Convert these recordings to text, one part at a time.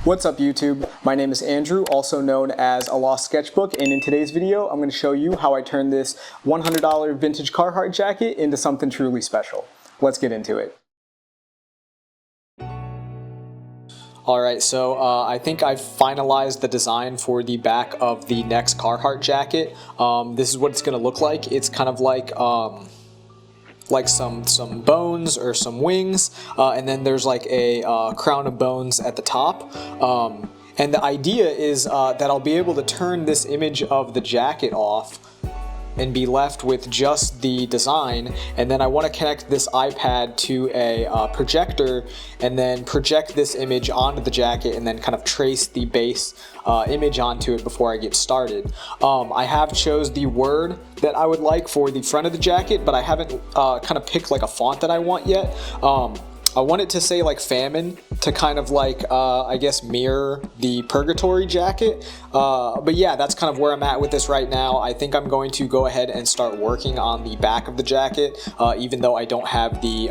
What's up YouTube? My name is Andrew, also known as A Lost Sketchbook, and in today's video I'm going to show you how I turned this $100 vintage Carhartt jacket into something truly special. Let's get into it. Alright, so I think I've finalized the design for the back of the next Carhartt jacket. This is what it's going to look like. It's kind of like some bones or some wings, and then there's like a crown of bones at the top. And the idea is that I'll be able to turn this image of the jacket off and be left with just the design, and then I want to connect this iPad to a projector and then project this image onto the jacket and then kind of trace the base image onto it before I get started. I have chose the word that I would like for the front of the jacket, but I haven't kind of picked like a font that I want yet. I want it to say like famine to kind of like, I guess, mirror the purgatory jacket. But yeah, that's kind of where I'm at with this right now. I think I'm going to go ahead and start working on the back of the jacket, even though I don't have the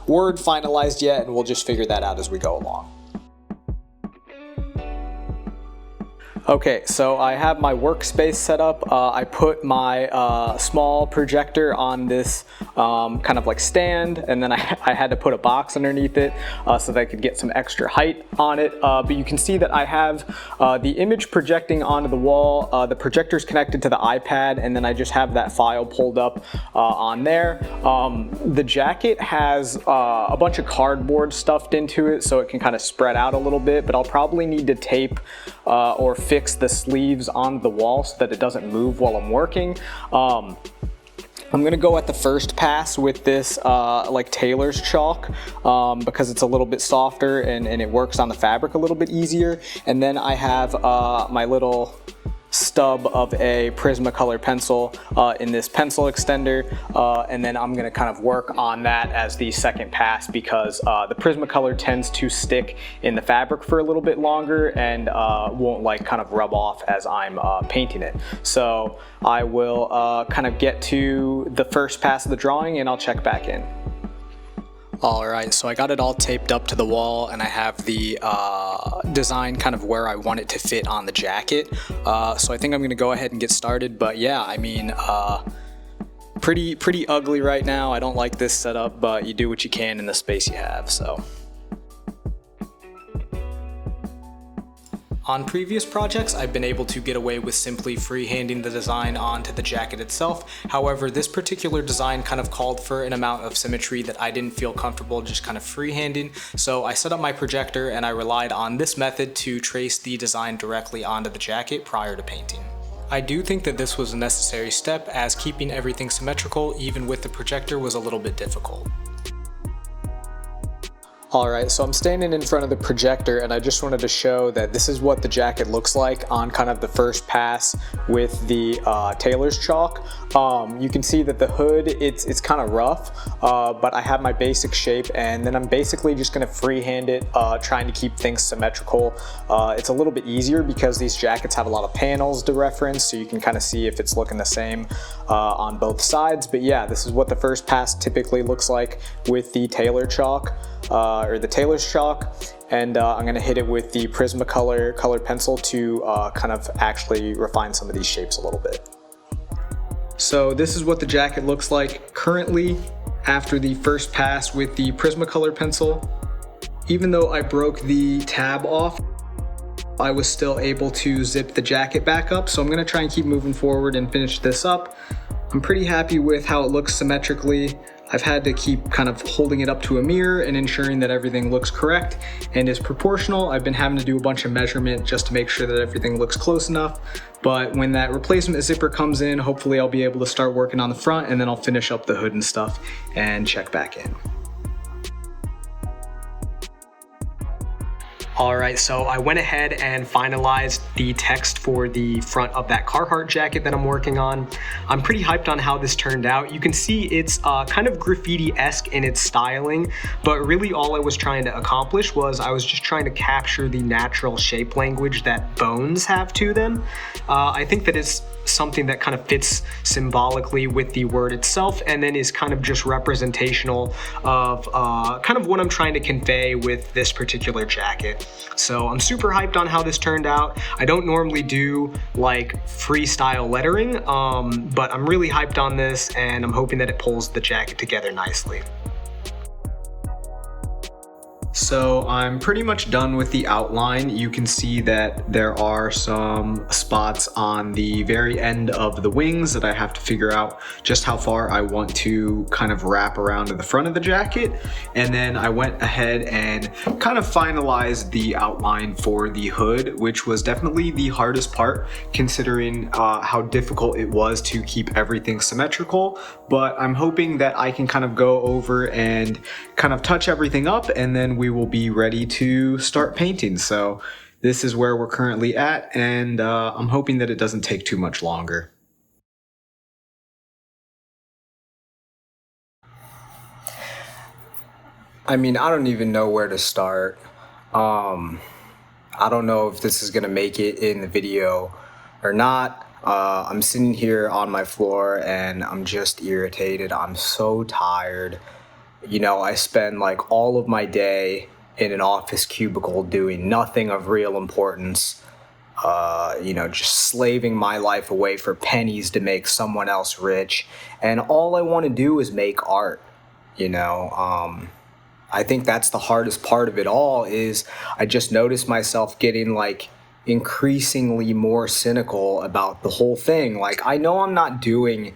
word finalized yet, and we'll just figure that out as we go along. Okay, so I have my workspace set up. I put my small projector on this kind of like stand, and then I had to put a box underneath it so that I could get some extra height on it. But you can see that I have the image projecting onto the wall. The projector's connected to the iPad, and then I just have that file pulled up on there. The jacket has a bunch of cardboard stuffed into it, so it can kind of spread out a little bit, but I'll probably need to tape or fix the sleeves on the wall so that it doesn't move while I'm working. I'm gonna go at the first pass with this like tailor's chalk because it's a little bit softer and it works on the fabric a little bit easier. And then I have my little stub of a Prismacolor pencil in this pencil extender, and then I'm gonna kind of work on that as the second pass because the Prismacolor tends to stick in the fabric for a little bit longer and won't like kind of rub off as I'm painting it. So I will kind of get to the first pass of the drawing and I'll check back in. Alright, so I got it all taped up to the wall and I have the design kind of where I want it to fit on the jacket. So I think I'm going to go ahead and get started, but yeah, I mean, pretty ugly right now. I don't like this setup, but you do what you can in the space you have, so. On previous projects, I've been able to get away with simply freehanding the design onto the jacket itself. However, this particular design kind of called for an amount of symmetry that I didn't feel comfortable just kind of freehanding. So I set up my projector and I relied on this method to trace the design directly onto the jacket prior to painting. I do think that this was a necessary step, as keeping everything symmetrical even with the projector was a little bit difficult. Alright, so I'm standing in front of the projector and I just wanted to show that this is what the jacket looks like on kind of the first pass with the tailor's chalk. You can see that the hood, it's kind of rough, but I have my basic shape, and then I'm basically just going to freehand it, trying to keep things symmetrical. It's a little bit easier because these jackets have a lot of panels to reference, so you can kind of see if it's looking the same on both sides. But yeah, this is what the first pass typically looks like with the tailor chalk. Or the tailor's chalk, and I'm going to hit it with the Prismacolor colored pencil to kind of actually refine some of these shapes a little bit. So this is what the jacket looks like currently after the first pass with the Prismacolor pencil. Even though I broke the tab off, I was still able to zip the jacket back up, so I'm going to try and keep moving forward and finish this up. I'm pretty happy with how it looks symmetrically. I've had to keep kind of holding it up to a mirror and ensuring that everything looks correct and is proportional. I've been having to do a bunch of measurement just to make sure that everything looks close enough. But when that replacement zipper comes in, hopefully I'll be able to start working on the front, and then I'll finish up the hood and stuff and check back in. Alright, so I went ahead and finalized the text for the front of that Carhartt jacket that I'm working on. I'm pretty hyped on how this turned out. You can see it's kind of graffiti-esque in its styling, but really all I was trying to accomplish was I was just trying to capture the natural shape language that bones have to them. I think that it's something that kind of fits symbolically with the word itself, and then is kind of just representational of kind of what I'm trying to convey with this particular jacket. So I'm super hyped on how this turned out. I don't normally do like freestyle lettering, but I'm really hyped on this, and I'm hoping that it pulls the jacket together nicely. So I'm pretty much done with the outline. You can see that there are some spots on the very end of the wings that I have to figure out just how far I want to kind of wrap around to the front of the jacket. And then I went ahead and kind of finalized the outline for the hood, which was definitely the hardest part considering how difficult it was to keep everything symmetrical. But I'm hoping that I can kind of go over and kind of touch everything up, and then we will be ready to start painting. So this is where we're currently at, and I'm hoping that it doesn't take too much longer. I mean, I don't even know where to start. I don't know if this is gonna make it in the video or not. I'm sitting here on my floor and I'm just irritated. I'm so tired. You know, I spend like all of my day in an office cubicle doing nothing of real importance, you know, just slaving my life away for pennies to make someone else rich. And all I want to do is make art, you know. I think that's the hardest part of it all. Is I just noticed myself getting like increasingly more cynical about the whole thing. Like, I know I'm not doing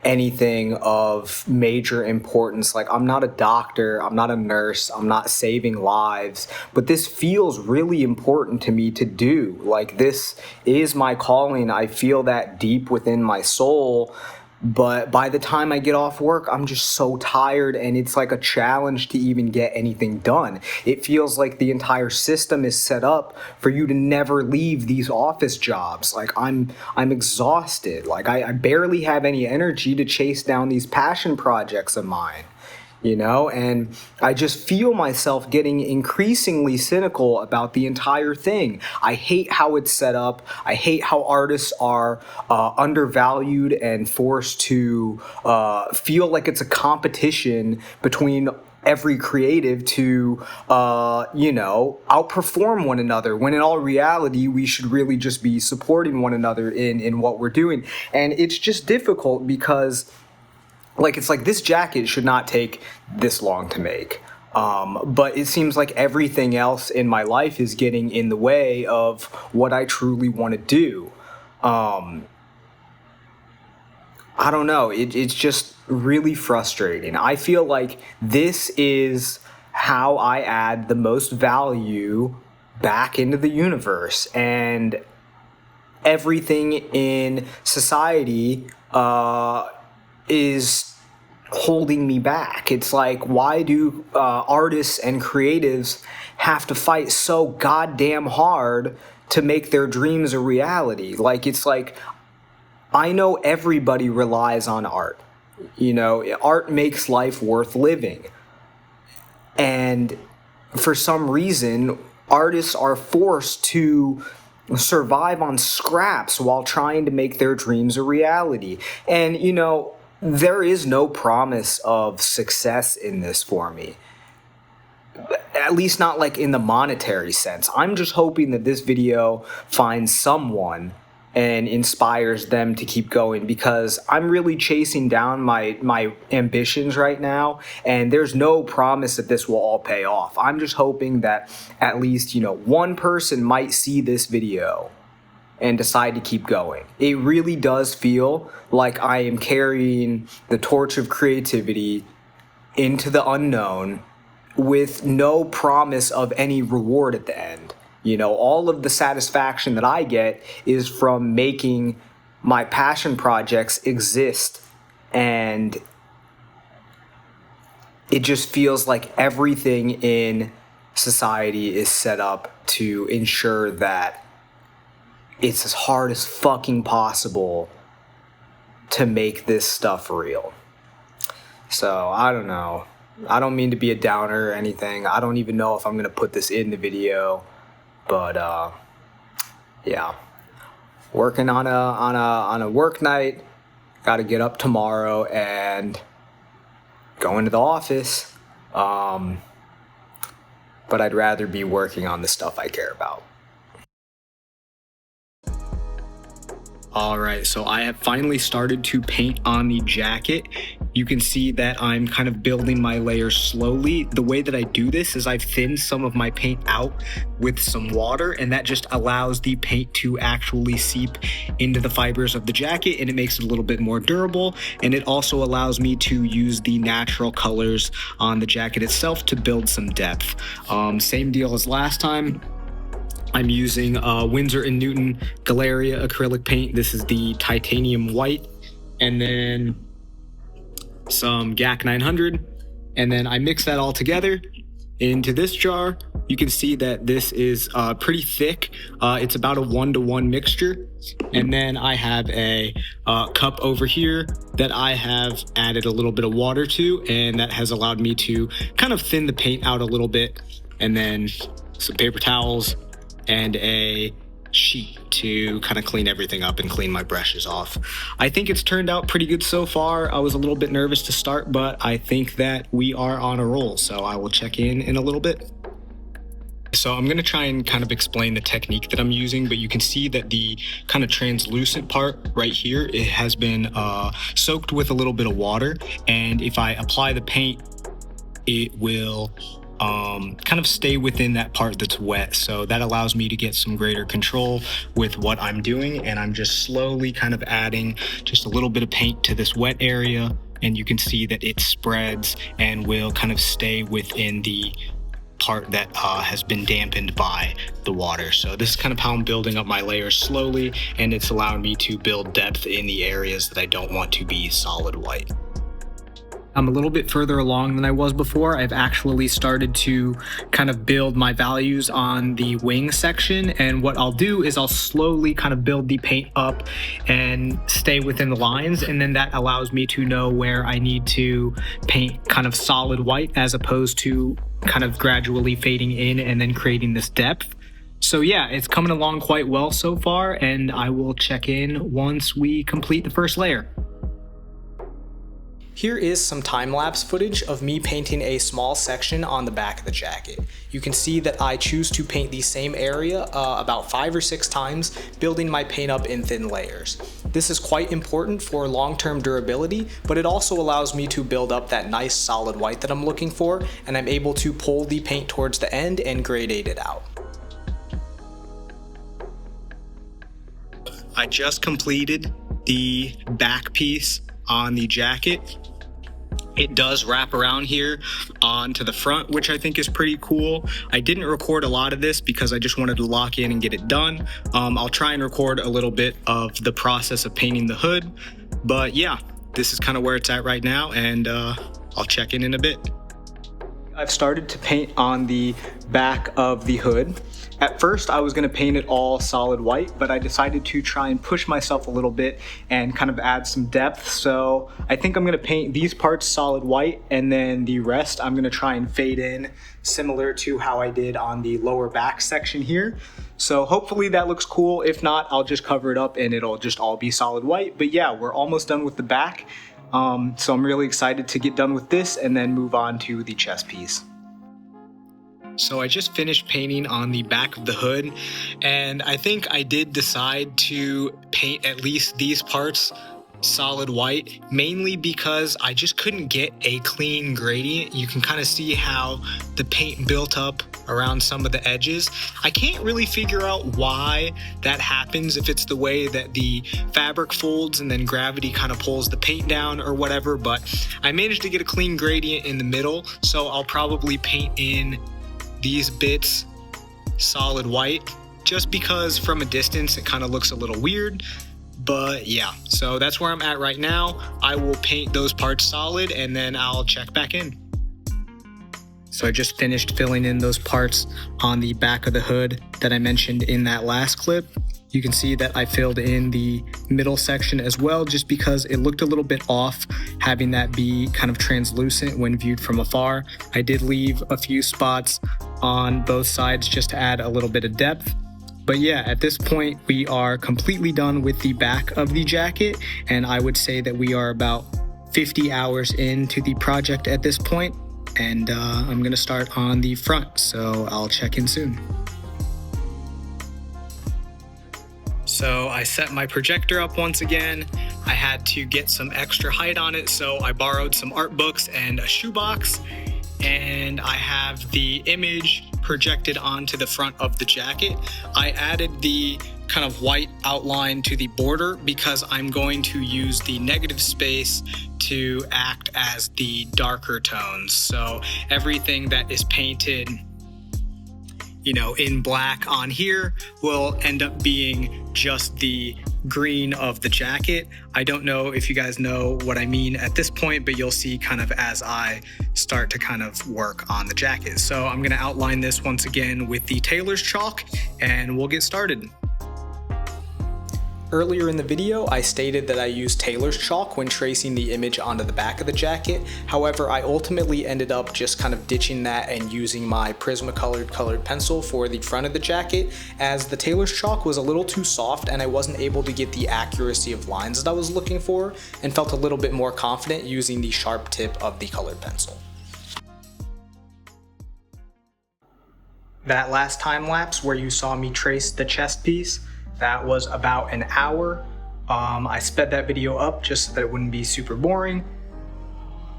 anything of major importance. Like, I'm not a doctor, I'm not a nurse, I'm not saving lives, but this feels really important to me to do. Like, this is my calling. I feel that deep within my soul. But by the time I get off work, I'm just so tired, and it's like a challenge to even get anything done. It feels like the entire system is set up for you to never leave these office jobs. Like, I'm exhausted. Like, I barely have any energy to chase down these passion projects of mine. You know, and I just feel myself getting increasingly cynical about the entire thing. I hate how it's set up. I hate how artists are undervalued and forced to feel like it's a competition between every creative to, you know, outperform one another, when in all reality, we should really just be supporting one another in what we're doing. And it's just difficult because, like, it's like this jacket should not take this long to make. But it seems like everything else in my life is getting in the way of what I truly want to do. I don't know. It's just really frustrating. I feel like this is how I add the most value back into the universe. And everything in society is holding me back. It's like, why do artists and creatives have to fight so goddamn hard to make their dreams a reality? Like, it's like, I know everybody relies on art. You know, art makes life worth living. And for some reason, artists are forced to survive on scraps while trying to make their dreams a reality. And, you know, there is no promise of success in this for me. At least not like in the monetary sense. I'm just hoping that this video finds someone and inspires them to keep going, because I'm really chasing down my ambitions right now, and there's no promise that this will all pay off. I'm just hoping that at least, you know, one person might see this video and decide to keep going. It really does feel like I am carrying the torch of creativity into the unknown with no promise of any reward at the end. You know, all of the satisfaction that I get is from making my passion projects exist. And it just feels like everything in society is set up to ensure that it's as hard as fucking possible to make this stuff real. So, I don't know. I don't mean to be a downer or anything. I don't even know if I'm going to put this in the video. But, yeah. Working on a work night. Got to get up tomorrow and go into the office. but I'd rather be working on the stuff I care about. All right, so I have finally started to paint on the jacket. You can see that I'm kind of building my layers slowly. The way that I do this is I've thinned some of my paint out with some water, and that just allows the paint to actually seep into the fibers of the jacket, and it makes it a little bit more durable. And it also allows me to use the natural colors on the jacket itself to build some depth. Same deal as last time. I'm using Winsor & Newton Galeria acrylic paint. This is the titanium white, and then some GAC 900. And then I mix that all together into this jar. You can see that this is pretty thick. It's about a 1-to-1 mixture. And then I have a cup over here that I have added a little bit of water to, and that has allowed me to kind of thin the paint out a little bit. And then some paper towels and a sheet to kind of clean everything up and clean my brushes off. I think it's turned out pretty good so far. I was a little bit nervous to start, but I think that we are on a roll, so I will check in a little bit. So I'm going to try and kind of explain the technique that I'm using, but you can see that the kind of translucent part right here, it has been soaked with a little bit of water, and if I apply the paint, it will kind of stay within that part that's wet. So that allows me to get some greater control with what I'm doing. And I'm just slowly kind of adding just a little bit of paint to this wet area. And you can see that it spreads and will kind of stay within the part that has been dampened by the water. So this is kind of how I'm building up my layers slowly, and it's allowing me to build depth in the areas that I don't want to be solid white. I'm a little bit further along than I was before. I've actually started to kind of build my values on the wing section, and what I'll do is I'll slowly kind of build the paint up and stay within the lines, and then that allows me to know where I need to paint kind of solid white as opposed to kind of gradually fading in and then creating this depth. So yeah, it's coming along quite well so far, and I will check in once we complete the first layer. Here is some time-lapse footage of me painting a small section on the back of the jacket. You can see that I choose to paint the same area about 5 or 6 times, building my paint up in thin layers. This is quite important for long-term durability, but it also allows me to build up that nice solid white that I'm looking for, and I'm able to pull the paint towards the end and gradate it out. I just completed the back piece on the jacket. It does wrap around here onto the front, which I think is pretty cool. I didn't record a lot of this because I just wanted to lock in and get it done. I'll try and record a little bit of the process of painting the hood, but yeah, this is kind of where it's at right now, and I'll check in a bit. I've started to paint on the back of the hood. At first, I was going to paint it all solid white, but I decided to try and push myself a little bit and kind of add some depth. So I think I'm going to paint these parts solid white, and then the rest I'm going to try and fade in, similar to how I did on the lower back section here. So hopefully that looks cool. If not, I'll just cover it up and it'll just all be solid white. But yeah, we're almost done with the back. So I'm really excited to get done with this and then move on to the chest piece. So I just finished painting on the back of the hood, and I think I did decide to paint at least these parts solid white, mainly because I just couldn't get a clean gradient. You can kind of see how the paint built up around some of the edges. I can't really figure out why that happens, if it's the way that the fabric folds and then gravity kind of pulls the paint down or whatever, but I managed to get a clean gradient in the middle, so I'll probably paint in these bits solid white, just because from a distance it kind of looks a little weird. But yeah, so that's where I'm at right now. I will paint those parts solid and then I'll check back in. So I just finished filling in those parts on the back of the hood that I mentioned in that last clip. You can see that I filled in the middle section as well, just because it looked a little bit off having that be kind of translucent when viewed from afar. I did leave a few spots on both sides just to add a little bit of depth. But yeah, at this point, we are completely done with the back of the jacket, and I would say that we are about 50 hours into the project at this point. and I'm gonna start on the front, so I'll check in soon. So I set my projector up once again. I had to get some extra height on it, so I borrowed some art books and a shoebox, and I have the image projected onto the front of the jacket. I added the kind of white outline to the border because I'm going to use the negative space to act as the darker tones. So everything that is painted, you know, in black on here will end up being just the green of the jacket. I don't know if you guys know what I mean at this point, but you'll see kind of as I start to kind of work on the jacket. So I'm gonna outline this once again with the tailor's chalk, and we'll get started. Earlier in the video, I stated that I used tailor's chalk when tracing the image onto the back of the jacket. However, I ultimately ended up just kind of ditching that and using my Prismacolor colored pencil for the front of the jacket, as the tailor's chalk was a little too soft and I wasn't able to get the accuracy of lines that I was looking for, and felt a little bit more confident using the sharp tip of the colored pencil. That last time lapse where you saw me trace the chest piece, that was about an hour. I sped that video up just so that it wouldn't be super boring.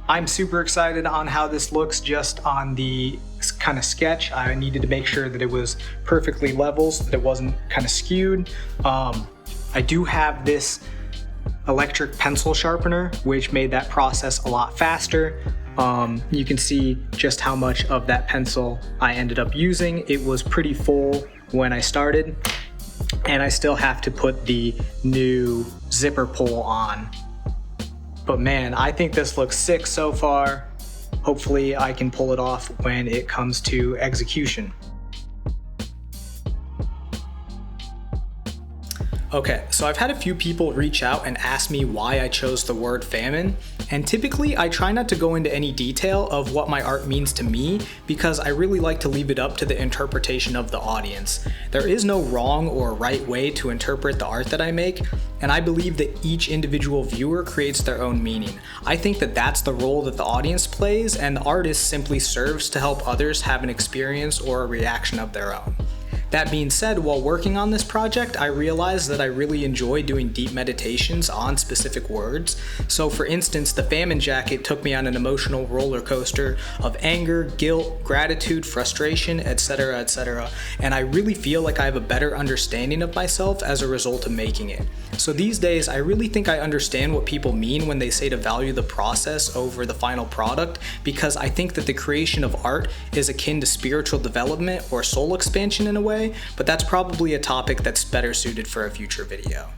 I'm super excited on how this looks just on the kind of sketch. I needed to make sure that it was perfectly level so that it wasn't kind of skewed. I do have this electric pencil sharpener, which made that process a lot faster. You can see just how much of that pencil I ended up using. It was pretty full when I started, and I still have to put the new zipper pull on. But man, I think this looks sick so far. Hopefully I can pull it off when it comes to execution. Okay, so I've had a few people reach out and ask me why I chose the word famine, and typically I try not to go into any detail of what my art means to me because I really like to leave it up to the interpretation of the audience. There is no wrong or right way to interpret the art that I make, and I believe that each individual viewer creates their own meaning. I think that that's the role that the audience plays, and the artist simply serves to help others have an experience or a reaction of their own. That being said, while working on this project, I realized that I really enjoy doing deep meditations on specific words. So for instance, the famine jacket took me on an emotional roller coaster of anger, guilt, gratitude, frustration, etc., etc. And I really feel like I have a better understanding of myself as a result of making it. So these days, I really think I understand what people mean when they say to value the process over the final product, because I think that the creation of art is akin to spiritual development or soul expansion in a way, but that's probably a topic that's better suited for a future video.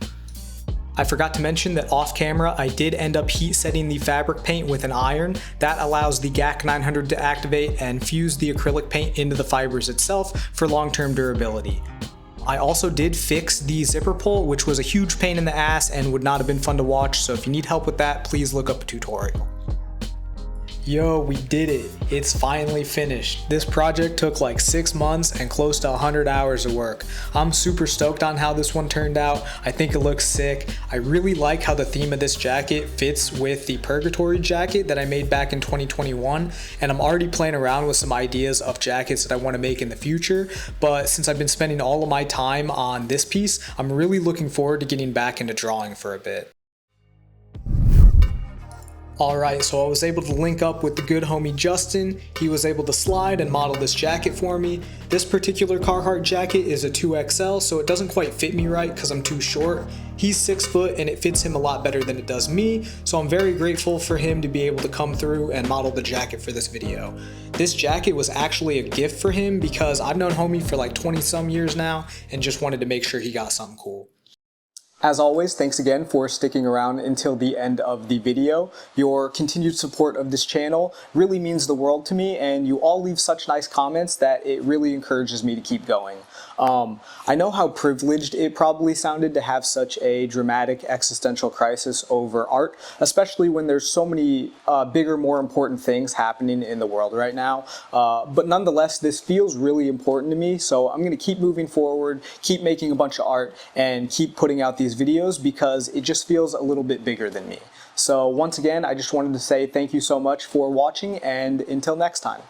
I forgot to mention that off camera, I did end up heat setting the fabric paint with an iron. That allows the GAC 900 to activate and fuse the acrylic paint into the fibers itself for long-term durability. I also did fix the zipper pull, which was a huge pain in the ass and would not have been fun to watch, so if you need help with that, please look up a tutorial. Yo, we did it. It's finally finished. This project took like 6 months and close to 100 hours of work. I'm super stoked on how this one turned out. I think it looks sick. I really like how the theme of this jacket fits with the Purgatory jacket that I made back in 2021, and I'm already playing around with some ideas of jackets that I want to make in the future, but since I've been spending all of my time on this piece, I'm really looking forward to getting back into drawing for a bit. Alright, so I was able to link up with the good homie Justin. He was able to slide and model this jacket for me. This particular Carhartt jacket is a 2XL, so it doesn't quite fit me right because I'm too short. He's 6 foot and it fits him a lot better than it does me, so I'm very grateful for him to be able to come through and model the jacket for this video. This jacket was actually a gift for him because I've known homie for like 20 some years now and just wanted to make sure he got something cool. As always, thanks again for sticking around until the end of the video. Your continued support of this channel really means the world to me, and you all leave such nice comments that it really encourages me to keep going. I know how privileged it probably sounded to have such a dramatic existential crisis over art, especially when there's so many bigger, more important things happening in the world right now. But nonetheless, this feels really important to me, so I'm going to keep moving forward, keep making a bunch of art, and keep putting out these videos because it just feels a little bit bigger than me. So once again, I just wanted to say thank you so much for watching, and until next time.